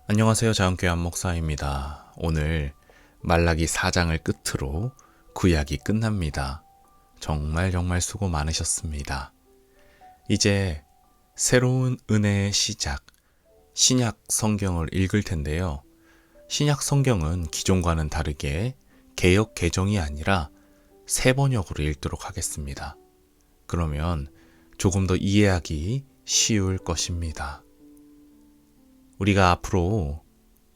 안녕하세요. 자연교회 안목사입니다. 오늘 말라기 4장을 끝으로 구약이 끝납니다. 정말 수고 많으셨습니다. 이제 새로운 은혜의 시작, 신약 성경을 읽을 텐데요. 신약 성경은 기존과는 다르게 개역 개정이 아니라 새 번역으로 읽도록 하겠습니다. 그러면 조금 더 이해하기 쉬울 것입니다. 우리가 앞으로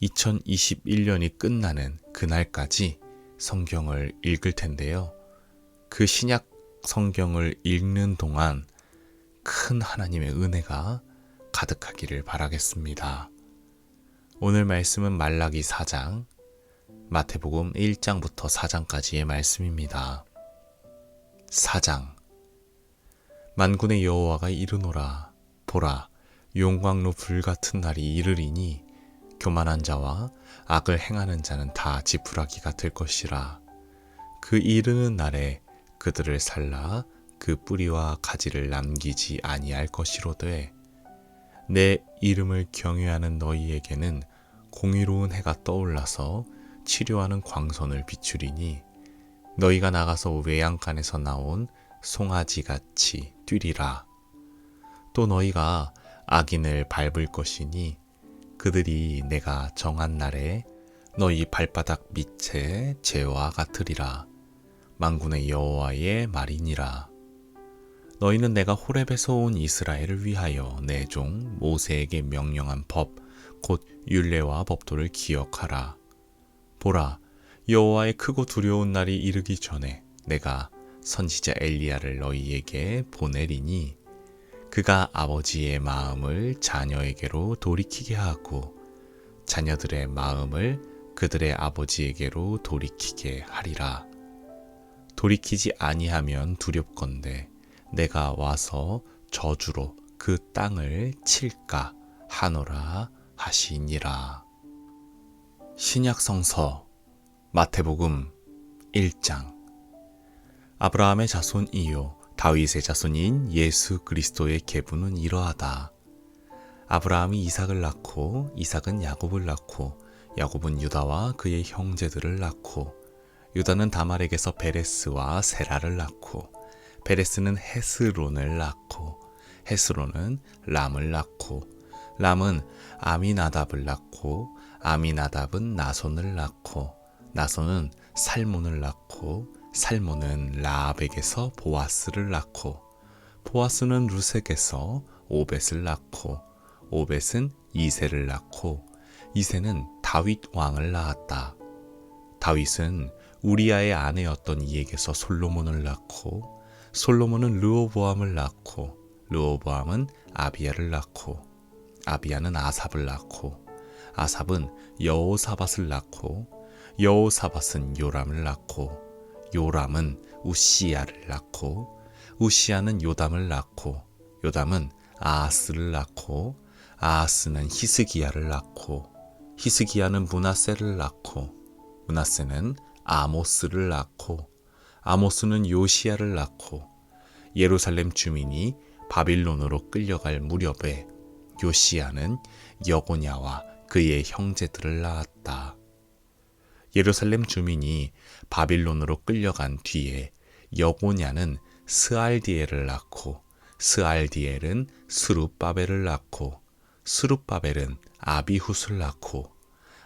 2021년이 끝나는 그날까지 성경을 읽을 텐데요. 그 신약 성경을 읽는 동안 큰 하나님의 은혜가 가득하기를 바라겠습니다. 오늘 말씀은 말라기 4장, 마태복음 1장부터 4장까지의 말씀입니다. 4장. 만군의 여호와가 이르노라. 보라, 용광로 불같은 날이 이르리니 교만한 자와 악을 행하는 자는 다 지푸라기가 될 것이라. 그 이르는 날에 그들을 살라 그 뿌리와 가지를 남기지 아니할 것이로되, 내 이름을 경외하는 너희에게는 공의로운 해가 떠올라서 치료하는 광선을 비추리니 너희가 나가서 외양간에서 나온 송아지같이 뛰리라. 또 너희가 악인을 밟을 것이니 그들이 내가 정한 날에 너희 발바닥 밑에 재와 같으리라. 만군의 여호와의 말이니라. 너희는 내가 호렙에서 온 이스라엘을 위하여 내 종 모세에게 명령한 법, 곧 율례와 법도를 기억하라. 보라, 여호와의 크고 두려운 날이 이르기 전에 내가 선지자 엘리야를 너희에게 보내리니 그가 아버지의 마음을 자녀에게로 돌이키게 하고 자녀들의 마음을 그들의 아버지에게로 돌이키게 하리라. 돌이키지 아니하면 두렵건대 내가 와서 저주로 그 땅을 칠까 하노라 하시니라. 신약성서 마태복음 1장. 아브라함의 자손이요 다윗의 자손인 예수 그리스도의 계보는 이러하다. 아브라함이 이삭을 낳고 이삭은 야곱을 낳고 야곱은 유다와 그의 형제들을 낳고 유다는 다말에게서 베레스와 세라를 낳고 베레스는 헤스론을 낳고 헤스론은 람을 낳고 람은 아미나답을 낳고 아미나답은 나손을 낳고 나손은 살몬을 낳고 살몬은 라합에게서 보아스를 낳고 보아스는 루색에서 오벳을 낳고 오벳은 이새를 낳고 이새는 다윗 왕을 낳았다. 다윗은 우리아의 아내였던 이에게서 솔로몬을 낳고 솔로몬은 르호보암을 낳고 르호보암은 아비야를 낳고 아비야는 아삽을 낳고 아삽은 여호사밧을 낳고 여호사밧은 요람을 낳고 요람은 우시야를 낳고 우시야는 요담을 낳고 요담은 아하스를 낳고 아하스는 히스기야를 낳고 히스기야는 므낫세를 낳고 므낫세는 아모스를 낳고 아모스는 요시야를 낳고 예루살렘 주민이 바빌론으로 끌려갈 무렵에 요시야는 여고냐와 그의 형제들을 낳았다. 예루살렘 주민이 바빌론으로 끌려간 뒤에 여고냐는 스알디엘을 낳고 스알디엘은 스룹바벨을 낳고 스룹바벨은 아비훗을 낳고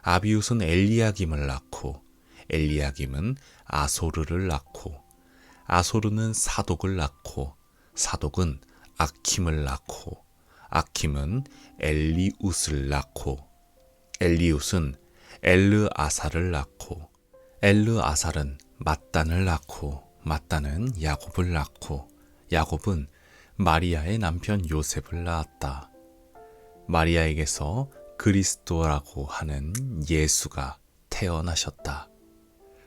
아비훗은 엘리야김을 낳고 엘리야김은 아소르를 낳고 아소르는 사독을 낳고 사독은 아킴을 낳고 아킴은 엘리웃을 낳고 엘리웃은 엘르아살을 낳고 엘르아살은 mat단을 낳고 mat단은 야곱을 낳고 야곱은 마리아의 남편 요셉을 낳았다. 마리아에게서 그리스도라고 하는 예수가 태어나셨다.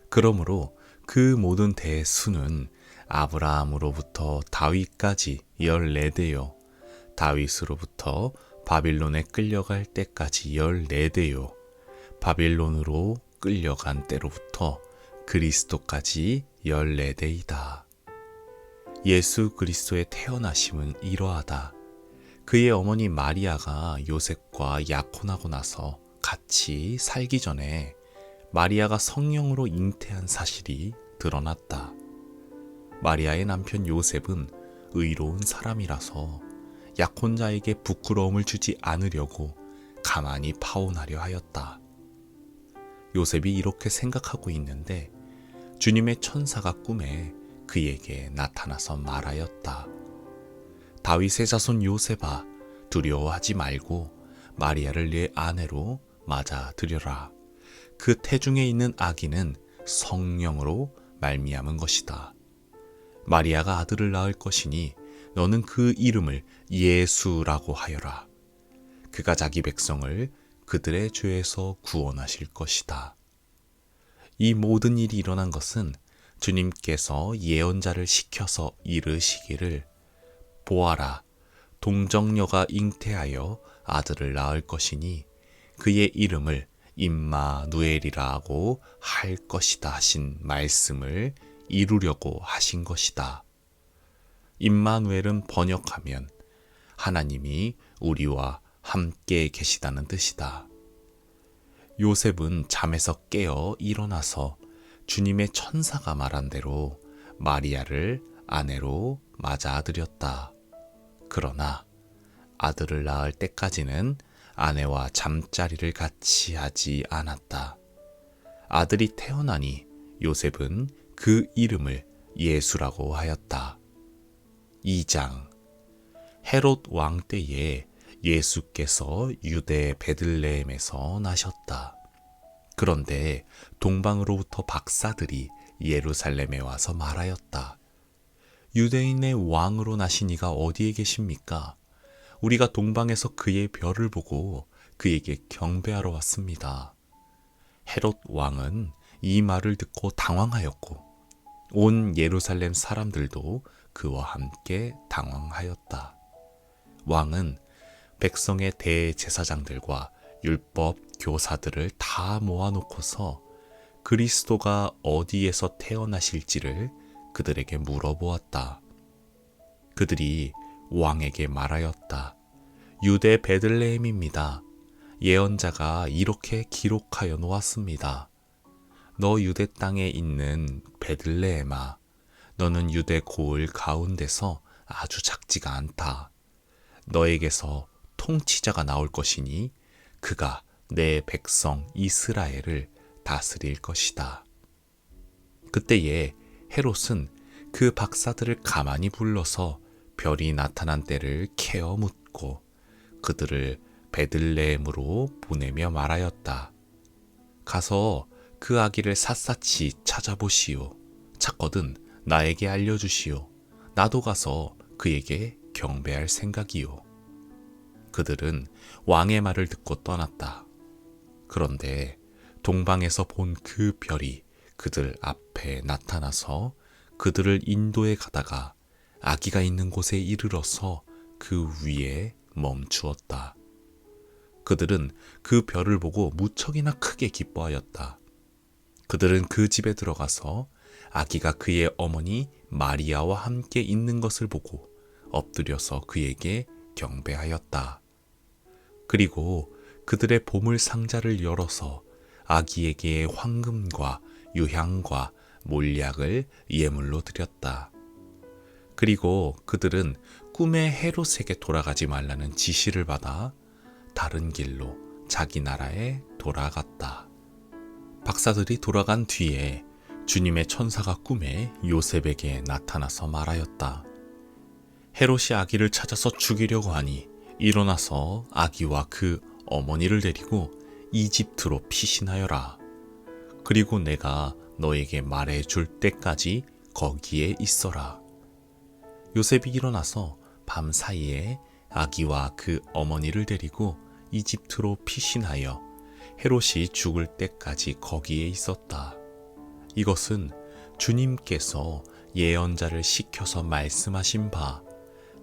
그러므로 그 모든 대의 수는 아브라함으로부터 다윗까지 14대요 다윗으로부터 바빌론에 끌려갈 때까지 14대요 바빌론으로 끌려간 때로부터 그리스도까지 14대이다. 예수 그리스도의 태어나심은 이러하다. 그의 어머니 마리아가 요셉과 약혼하고 나서 같이 살기 전에 마리아가 성령으로 잉태한 사실이 드러났다. 마리아의 남편 요셉은 의로운 사람이라서 약혼자에게 부끄러움을 주지 않으려고 가만히 파혼하려 하였다. 요셉이 이렇게 생각하고 있는데 주님의 천사가 꿈에 그에게 나타나서 말하였다. 다윗의 자손 요셉아, 두려워하지 말고 마리아를 네 아내로 맞아들여라. 그 태중에 있는 아기는 성령으로 말미암은 것이다. 마리아가 아들을 낳을 것이니 너는 그 이름을 예수라고 하여라. 그가 자기 백성을 그들의 죄에서 구원하실 것이다. 이 모든 일이 일어난 것은 주님께서 예언자를 시켜서 이르시기를 보아라, 동정녀가 잉태하여 아들을 낳을 것이니 그의 이름을 임마누엘이라고 할 것이다 하신 말씀을 이루려고 하신 것이다. 임마누엘은 번역하면 하나님이 우리와 함께 계시다는 뜻이다. 요셉은 잠에서 깨어 일어나서 주님의 천사가 말한 대로 마리아를 아내로 맞아들였다. 그러나 아들을 낳을 때까지는 아내와 잠자리를 같이 하지 않았다. 아들이 태어나니 요셉은 그 이름을 예수라고 하였다. 2장. 헤롯 왕 때에 예수께서 유대 베들레헴에서 나셨다. 그런데 동방으로부터 박사들이 예루살렘에 와서 말하였다. 유대인의 왕으로 나신 이가 어디에 계십니까? 우리가 동방에서 그의 별을 보고 그에게 경배하러 왔습니다. 헤롯 왕은 이 말을 듣고 당황하였고 온 예루살렘 사람들도 그와 함께 당황하였다. 왕은 백성의 대제사장들과 율법 교사들을 다 모아놓고서 그리스도가 어디에서 태어나실지를 그들에게 물어보았다. 그들이 왕에게 말하였다. 유대 베들레헴입니다. 예언자가 이렇게 기록하여 놓았습니다. 너 유대 땅에 있는 베들레헴아, 너는 유대 고을 가운데서 아주 작지가 않다. 너에게서 통치자가 나올 것이니 그가 내 백성 이스라엘을 다스릴 것이다. 그때에 헤롯은 그 박사들을 가만히 불러서 별이 나타난 때를 캐어 묻고 그들을 베들레헴으로 보내며 말하였다. 가서 그 아기를 샅샅이 찾아보시오. 찾거든 나에게 알려주시오. 나도 가서 그에게 경배할 생각이요. 그들은 왕의 말을 듣고 떠났다. 그런데 동방에서 본 그 별이 그들 앞에 나타나서 그들을 인도해 가다가 아기가 있는 곳에 이르러서 그 위에 멈추었다. 그들은 그 별을 보고 무척이나 크게 기뻐하였다. 그들은 그 집에 들어가서 아기가 그의 어머니 마리아와 함께 있는 것을 보고 엎드려서 그에게 경배하였다. 그리고 그들의 보물 상자를 열어서 아기에게 황금과 유향과 몰약을 예물로 드렸다. 그리고 그들은 꿈에 헤롯에게 돌아가지 말라는 지시를 받아 다른 길로 자기 나라에 돌아갔다. 박사들이 돌아간 뒤에 주님의 천사가 꿈에 요셉에게 나타나서 말하였다. 헤롯이 아기를 찾아서 죽이려고 하니 일어나서 아기와 그 어머니를 데리고 이집트로 피신하여라. 그리고 내가 너에게 말해 줄 때까지 거기에 있어라. 요셉이 일어나서 밤 사이에 아기와 그 어머니를 데리고 이집트로 피신하여 헤롯이 죽을 때까지 거기에 있었다. 이것은 주님께서 예언자를 시켜서 말씀하신 바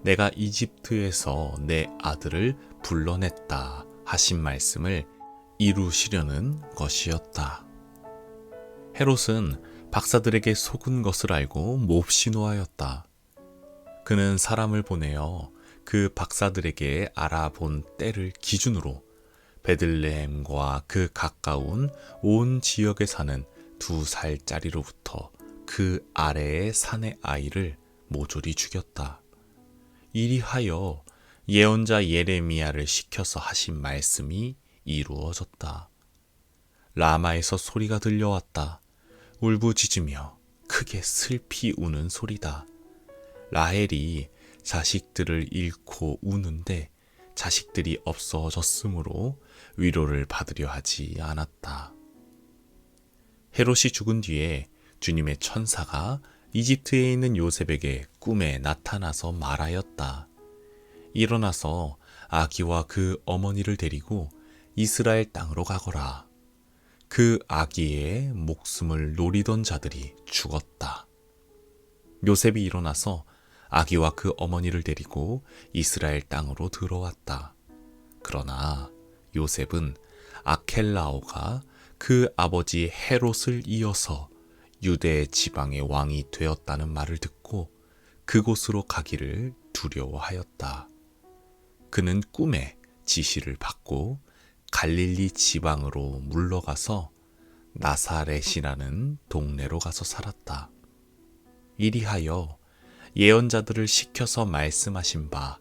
내가 이집트에서 내 아들을 불러냈다 하신 말씀을 이루시려는 것이었다. 헤롯은 박사들에게 속은 것을 알고 몹시 노하였다. 그는 사람을 보내어 그 박사들에게 알아본 때를 기준으로 베들레헴과 그 가까운 온 지역에 사는 2살짜리로부터 그 아래의 산의 아이를 모조리 죽였다. 이리하여 예언자 예레미야를 시켜서 하신 말씀이 이루어졌다. 라마에서 소리가 들려왔다. 울부짖으며 크게 슬피 우는 소리다. 라헬이 자식들을 잃고 우는데 자식들이 없어졌으므로 위로를 받으려 하지 않았다. 헤롯이 죽은 뒤에 주님의 천사가 이집트에 있는 요셉에게 꿈에 나타나서 말하였다. 일어나서 아기와 그 어머니를 데리고 이스라엘 땅으로 가거라. 그 아기의 목숨을 노리던 자들이 죽었다. 요셉이 일어나서 아기와 그 어머니를 데리고 이스라엘 땅으로 들어왔다. 그러나 요셉은 아켈라오가 그 아버지 헤롯을 이어서 유대 지방의 왕이 되었다는 말을 듣고 그곳으로 가기를 두려워하였다. 그는 꿈에 지시를 받고 갈릴리 지방으로 물러가서 나사렛이라는 동네로 가서 살았다. 이리하여 예언자들을 시켜서 말씀하신 바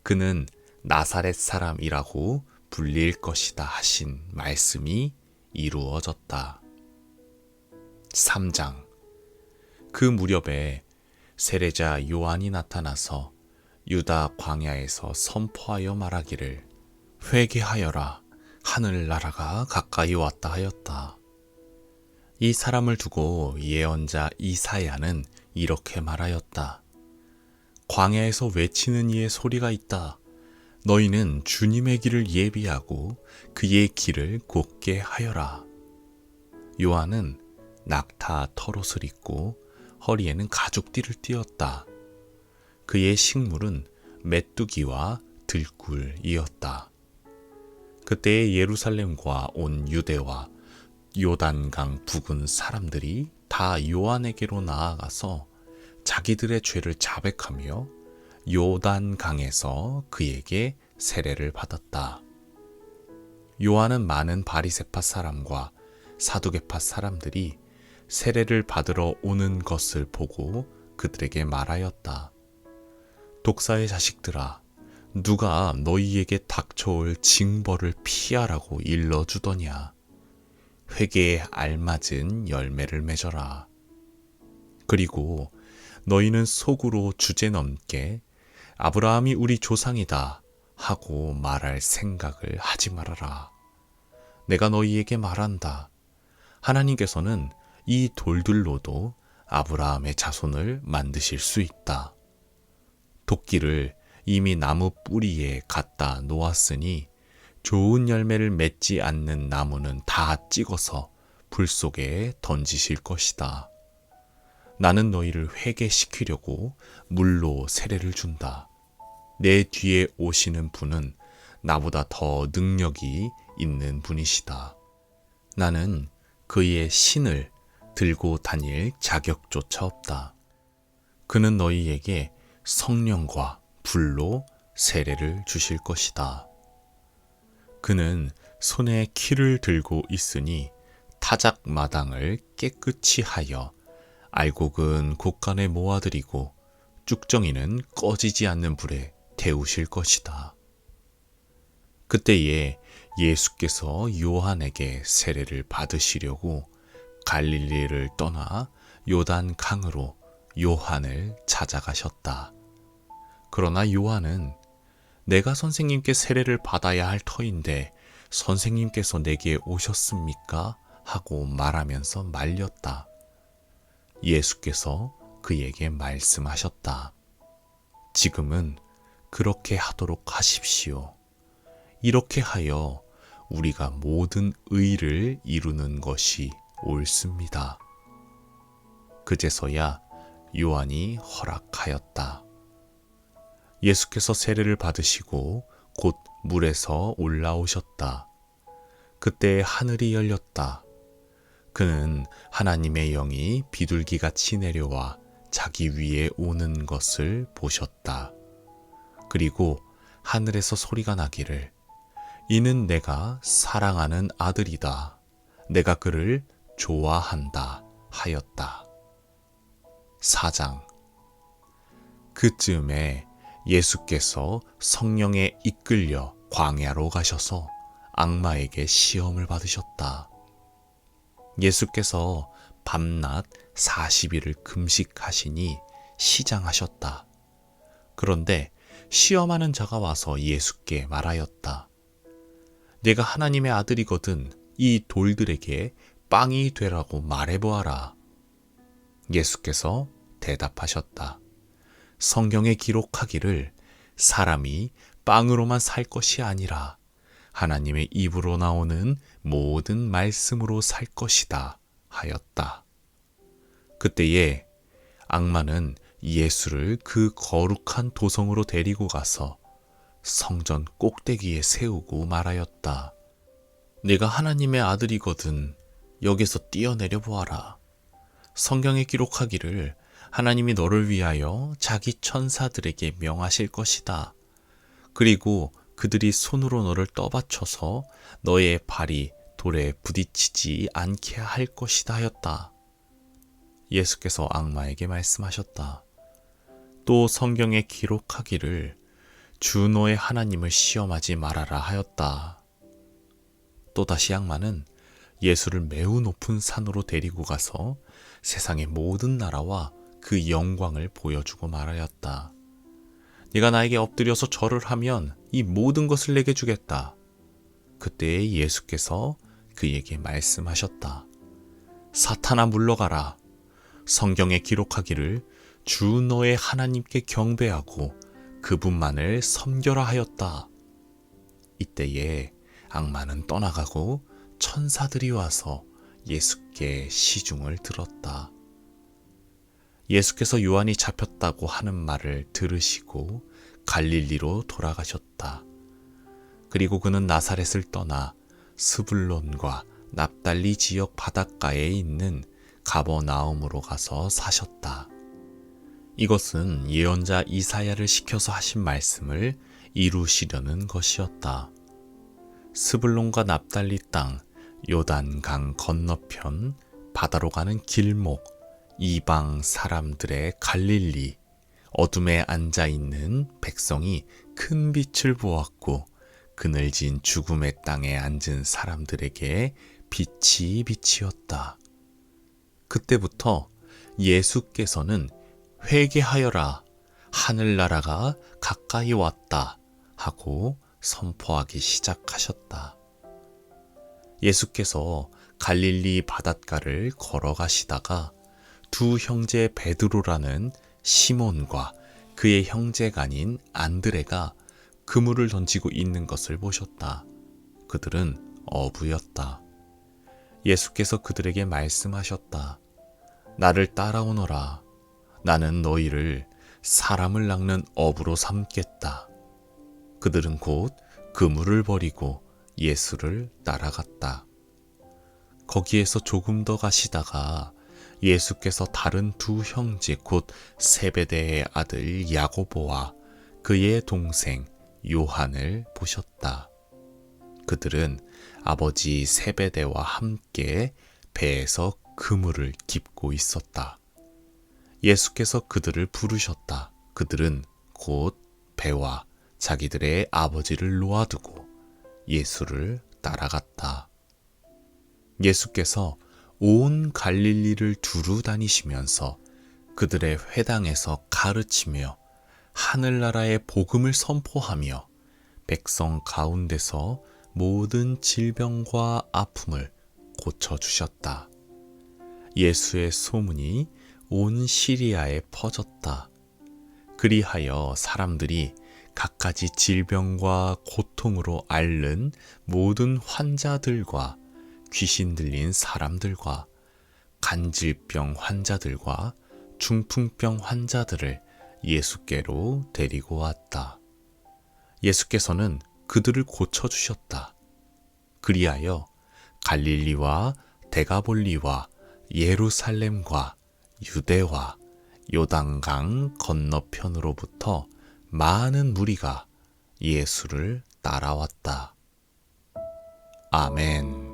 그는 나사렛 사람이라고 불릴 것이다 하신 말씀이 이루어졌다. 3장. 그 무렵에 세례자 요한이 나타나서 유다 광야에서 선포하여 말하기를 회개하여라, 하늘나라가 가까이 왔다 하였다. 이 사람을 두고 예언자 이사야는 이렇게 말하였다. 광야에서 외치는 이의 소리가 있다. 너희는 주님의 길을 예비하고 그의 길을 곧게 하여라. 요한은 낙타 털옷을 입고 허리에는 가죽띠를 띠었다. 그의 식물은 메뚜기와 들꿀이었다. 그때의 예루살렘과 온 유대와 요단강 부근 사람들이 다 요한에게로 나아가서 자기들의 죄를 자백하며 요단강에서 그에게 세례를 받았다. 요한은 많은 바리새파 사람과 사두개파 사람들이 세례를 받으러 오는 것을 보고 그들에게 말하였다. 독사의 자식들아, 누가 너희에게 닥쳐올 징벌을 피하라고 일러주더냐. 회개에 알맞은 열매를 맺어라. 그리고 너희는 속으로 주제넘게 아브라함이 우리 조상이다 하고 말할 생각을 하지 말아라. 내가 너희에게 말한다. 하나님께서는 이 돌들로도 아브라함의 자손을 만드실 수 있다. 도끼를 이미 나무 뿌리에 갖다 놓았으니 좋은 열매를 맺지 않는 나무는 다 찍어서 불 속에 던지실 것이다. 나는 너희를 회개시키려고 물로 세례를 준다. 내 뒤에 오시는 분은 나보다 더 능력이 있는 분이시다. 나는 그의 신을 들고 다닐 자격조차 없다. 그는 너희에게 성령과 불로 세례를 주실 것이다. 그는 손에 키를 들고 있으니 타작 마당을 깨끗이 하여 알곡은 곳간에 모아들이고 쭉정이는 꺼지지 않는 불에 태우실 것이다. 그때에 예수께서 요한에게 세례를 받으시려고 갈릴리를 떠나 요단 강으로 요한을 찾아가셨다. 그러나 요한은 내가 선생님께 세례를 받아야 할 터인데 선생님께서 내게 오셨습니까? 하고 말하면서 말렸다. 예수께서 그에게 말씀하셨다. 지금은 그렇게 하도록 하십시오. 이렇게 하여 우리가 모든 의를 이루는 것이 옳습니다. 그제서야 요한이 허락하였다. 예수께서 세례를 받으시고 곧 물에서 올라오셨다. 그때 하늘이 열렸다. 그는 하나님의 영이 비둘기같이 내려와 자기 위에 오는 것을 보셨다. 그리고 하늘에서 소리가 나기를 이는 내가 사랑하는 아들이다. 내가 그를 좋아한다 하였다. 4장. 그쯤에 예수께서 성령에 이끌려 광야로 가셔서 악마에게 시험을 받으셨다. 예수께서 밤낮 40일을 금식하시니 시장하셨다. 그런데 시험하는 자가 와서 예수께 말하였다. 내가 하나님의 아들이거든 이 돌들에게 빵이 되라고 말해보아라. 예수께서 대답하셨다. 성경에 기록하기를 사람이 빵으로만 살 것이 아니라 하나님의 입으로 나오는 모든 말씀으로 살 것이다 하였다. 그때에 악마는 예수를 그 거룩한 도성으로 데리고 가서 성전 꼭대기에 세우고 말하였다. 네가 하나님의 아들이거든 여기서 뛰어내려 보아라. 성경에 기록하기를 하나님이 너를 위하여 자기 천사들에게 명하실 것이다. 그리고 그들이 손으로 너를 떠받쳐서 너의 발이 돌에 부딪히지 않게 할 것이다 하였다. 예수께서 악마에게 말씀하셨다. 또 성경에 기록하기를 주 너의 하나님을 시험하지 말아라 하였다. 또다시 악마는 예수를 매우 높은 산으로 데리고 가서 세상의 모든 나라와 그 영광을 보여주고 말하였다. 네가 나에게 엎드려서 절을 하면 이 모든 것을 내게 주겠다. 그때에 예수께서 그에게 말씀하셨다. 사탄아 물러가라. 성경에 기록하기를 주 너의 하나님께 경배하고 그분만을 섬겨라 하였다. 이때에 악마는 떠나가고 천사들이 와서 예수께 시중을 들었다. 예수께서 요한이 잡혔다고 하는 말을 들으시고 갈릴리로 돌아가셨다. 그리고 그는 나사렛을 떠나 스불론과 납달리 지역 바닷가에 있는 가버나움으로 가서 사셨다. 이것은 예언자 이사야를 시켜서 하신 말씀을 이루시려는 것이었다. 스불론과 납달리 땅, 요단강 건너편, 바다로 가는 길목, 이방 사람들의 갈릴리, 어둠에 앉아있는 백성이 큰 빛을 보았고 그늘진 죽음의 땅에 앉은 사람들에게 빛이 비치었다. 그때부터 예수께서는 회개하여라, 하늘나라가 가까이 왔다 하고 선포하기 시작하셨다. 예수께서 갈릴리 바닷가를 걸어가시다가 두 형제 베드로라는 시몬과 그의 형제가 아닌 안드레가 그물을 던지고 있는 것을 보셨다. 그들은 어부였다. 예수께서 그들에게 말씀하셨다. 나를 따라오너라. 나는 너희를 사람을 낚는 어부로 삼겠다. 그들은 곧 그물을 버리고 예수를 따라갔다. 거기에서 조금 더 가시다가 예수께서 다른 두 형제 곧 세베대의 아들 야고보와 그의 동생 요한을 보셨다. 그들은 아버지 세베대와 함께 배에서 그물을 깁고 있었다. 예수께서 그들을 부르셨다. 그들은 곧 배와 자기들의 아버지를 놓아두고 예수를 따라갔다. 예수께서 온 갈릴리를 두루 다니시면서 그들의 회당에서 가르치며 하늘나라의 복음을 선포하며 백성 가운데서 모든 질병과 아픔을 고쳐주셨다. 예수의 소문이 온 시리아에 퍼졌다. 그리하여 사람들이 갖가지 질병과 고통으로 앓는 모든 환자들과 귀신 들린 사람들과 간질병 환자들과 중풍병 환자들을 예수께로 데리고 왔다. 예수께서는 그들을 고쳐주셨다. 그리하여 갈릴리와 데가볼리와 예루살렘과 유대와 요단강 건너편으로부터 많은 무리가 예수를 따라왔다. 아멘.